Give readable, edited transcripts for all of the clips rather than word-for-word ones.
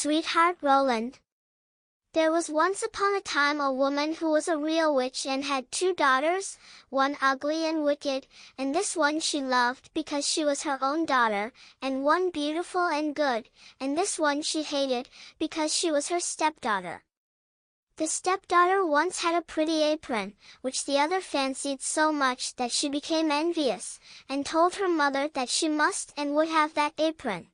Sweetheart Roland. There was once upon a time a woman who was a real witch and had two daughters, one ugly and wicked, and this one she loved because she was her own daughter, and one beautiful and good, and this one she hated because she was her stepdaughter. The stepdaughter once had a pretty apron, which the other fancied so much that she became envious, and told her mother that she must and would have that apron.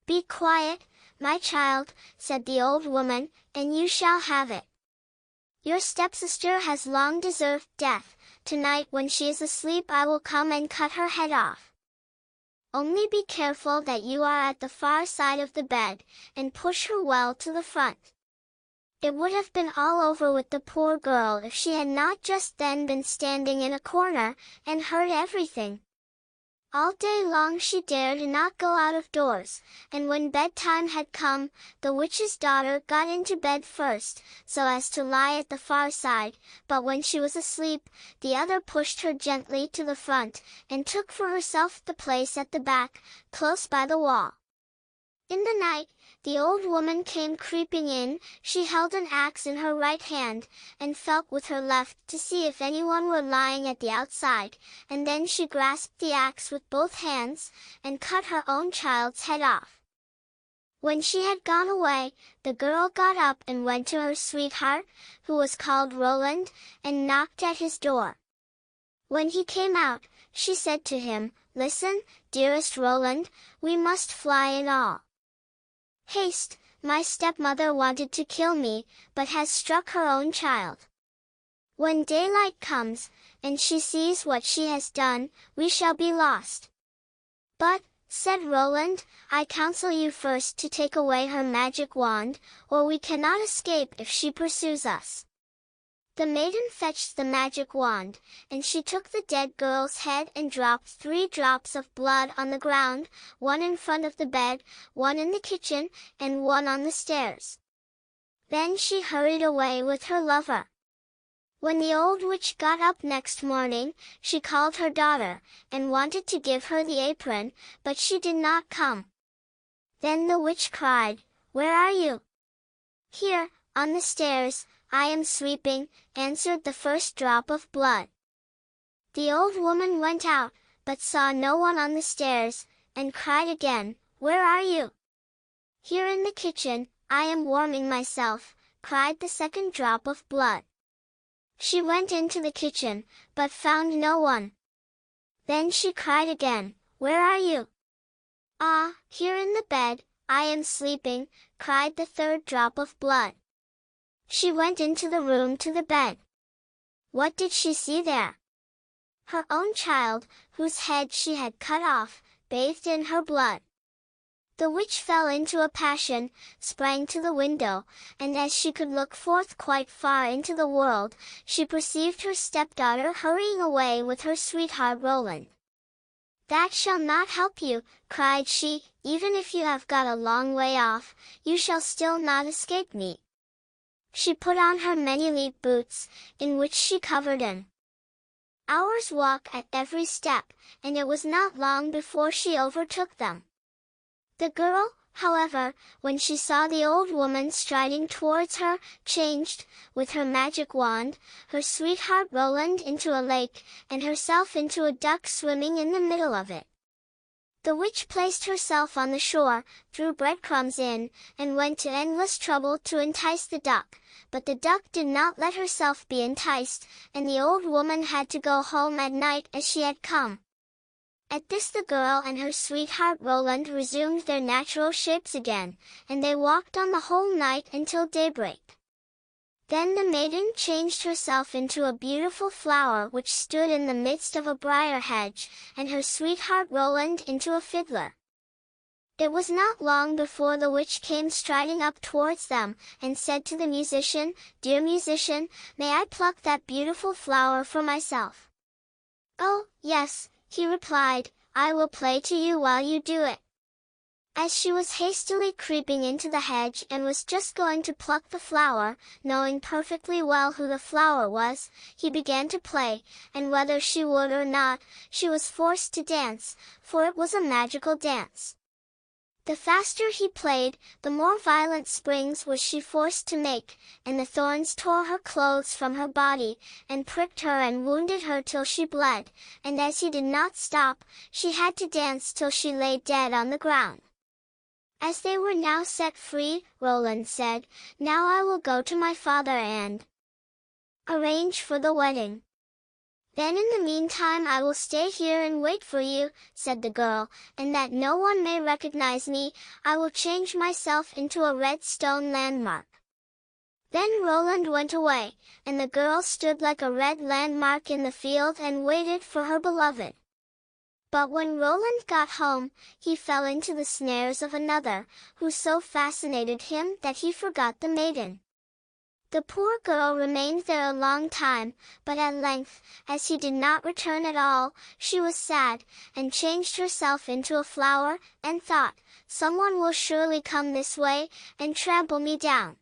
"Be quiet, my child," said the old woman, "and you shall have it. Your stepsister has long deserved death. Tonight when she is asleep I will come and cut her head off. Only be careful that you are at the far side of the bed, and push her well to the front." It would have been all over with the poor girl if she had not just then been standing in a corner, and heard everything. All day long she dared not go out of doors, and when bedtime had come, the witch's daughter got into bed first, so as to lie at the far side, but when she was asleep, the other pushed her gently to the front, and took for herself the place at the back, close by the wall. In the night, the old woman came creeping in. She held an axe in her right hand, and felt with her left to see if anyone were lying at the outside, and then she grasped the axe with both hands, and cut her own child's head off. When she had gone away, the girl got up and went to her sweetheart, who was called Roland, and knocked at his door. When he came out, she said to him, "Listen, dearest Roland, we must fly in all haste. My stepmother wanted to kill me, but has struck her own child. When daylight comes, and she sees what she has done, we shall be lost." "But," said Roland, "I counsel you first to take away her magic wand, or we cannot escape if she pursues us." The maiden fetched the magic wand, and she took the dead girl's head and dropped 3 drops of blood on the ground, one in front of the bed, one in the kitchen, and one on the stairs. Then she hurried away with her lover. When the old witch got up next morning, she called her daughter, and wanted to give her the apron, but she did not come. Then the witch cried, "Where are you?" "Here, on the stairs, I am sweeping," answered the first drop of blood. The old woman went out, but saw no one on the stairs, and cried again, "Where are you?" "Here in the kitchen, I am warming myself," cried the second drop of blood. She went into the kitchen, but found no one. Then she cried again, "Where are you?" "Ah, here in the bed, I am sleeping," cried the third drop of blood. She went into the room to the bed. What did she see there? Her own child, whose head she had cut off, bathed in her blood. The witch fell into a passion, sprang to the window, and as she could look forth quite far into the world, she perceived her stepdaughter hurrying away with her sweetheart Roland. "That shall not help you," cried she, "even if you have got a long way off, you shall still not escape me." She put on her many-leaved boots, in which she covered an hour's walk at every step, and it was not long before she overtook them. The girl, however, when she saw the old woman striding towards her, changed, with her magic wand, her sweetheart Roland into a lake, and herself into a duck swimming in the middle of it. The witch placed herself on the shore, threw breadcrumbs in, and went to endless trouble to entice the duck, but the duck did not let herself be enticed, and the old woman had to go home at night as she had come. At this the girl and her sweetheart Roland resumed their natural shapes again, and they walked on the whole night until daybreak. Then the maiden changed herself into a beautiful flower which stood in the midst of a briar hedge, and her sweetheart Roland into a fiddler. It was not long before the witch came striding up towards them, and said to the musician, "Dear musician, may I pluck that beautiful flower for myself?" "Oh, yes," he replied, "I will play to you while you do it." As she was hastily creeping into the hedge and was just going to pluck the flower, knowing perfectly well who the flower was, he began to play, and whether she would or not, she was forced to dance, for it was a magical dance. The faster he played, the more violent springs was she forced to make, and the thorns tore her clothes from her body, and pricked her and wounded her till she bled, and as he did not stop, she had to dance till she lay dead on the ground. As they were now set free, Roland said, "Now I will go to my father and arrange for the wedding. Then in the meantime I will stay here and wait for you," said the girl, "and that no one may recognize me, I will change myself into a red stone landmark." Then Roland went away, and the girl stood like a red landmark in the field and waited for her beloved. But when Roland got home, he fell into the snares of another, who so fascinated him that he forgot the maiden. The poor girl remained there a long time, but at length, as he did not return at all, she was sad, and changed herself into a flower, and thought, "Someone will surely come this way, and trample me down."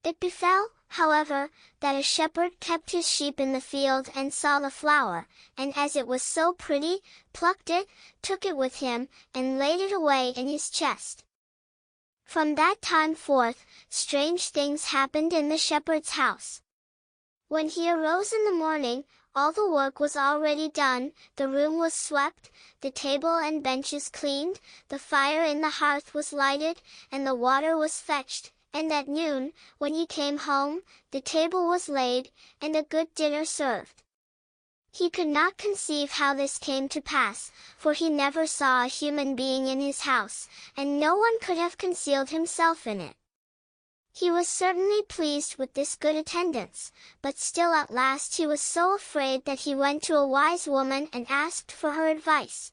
It befell, however, that a shepherd kept his sheep in the field and saw the flower, and as it was so pretty, plucked it, took it with him, and laid it away in his chest. From that time forth, strange things happened in the shepherd's house. When he arose in the morning, all the work was already done, the room was swept, the table and benches cleaned, the fire in the hearth was lighted, and the water was fetched, and at noon, when he came home, the table was laid, and a good dinner served. He could not conceive how this came to pass, for he never saw a human being in his house, and no one could have concealed himself in it. He was certainly pleased with this good attendance, but still at last he was so afraid that he went to a wise woman and asked for her advice.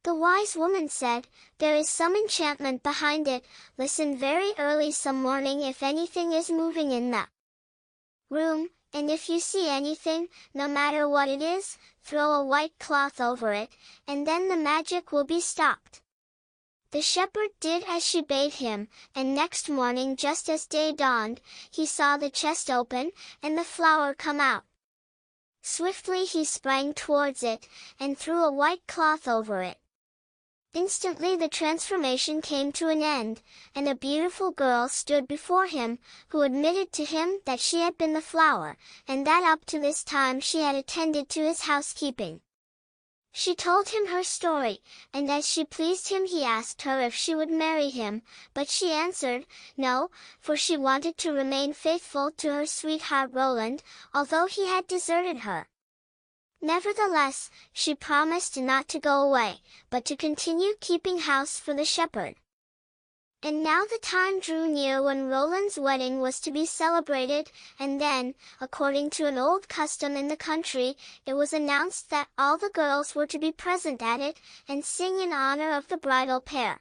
The wise woman said, "There is some enchantment behind it. Listen very early some morning if anything is moving in the room, and if you see anything, no matter what it is, throw a white cloth over it, and then the magic will be stopped." The shepherd did as she bade him, and next morning just as day dawned, he saw the chest open, and the flower come out. Swiftly he sprang towards it, and threw a white cloth over it. Instantly the transformation came to an end, and a beautiful girl stood before him, who admitted to him that she had been the flower, and that up to this time she had attended to his housekeeping. She told him her story, and as she pleased him he asked her if she would marry him, but she answered, no, for she wanted to remain faithful to her sweetheart Roland, although he had deserted her. Nevertheless, she promised not to go away, but to continue keeping house for the shepherd. And now the time drew near when Roland's wedding was to be celebrated, and then, according to an old custom in the country, it was announced that all the girls were to be present at it, and sing in honor of the bridal pair.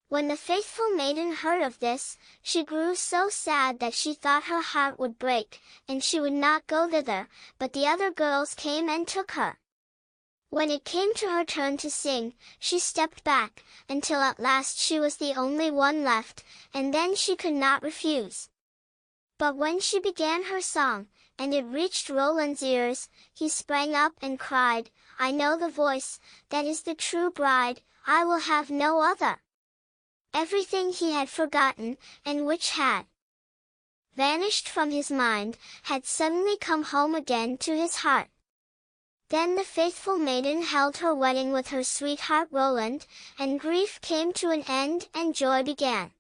When the faithful maiden heard of this, she grew so sad that she thought her heart would break, and she would not go thither, but the other girls came and took her. When it came to her turn to sing, she stepped back, until at last she was the only one left, and then she could not refuse. But when she began her song, and it reached Roland's ears, he sprang up and cried, "I know the voice, that is the true bride, I will have no other." Everything he had forgotten, and which had vanished from his mind, had suddenly come home again to his heart. Then the faithful maiden held her wedding with her sweetheart Roland, and grief came to an end and joy began.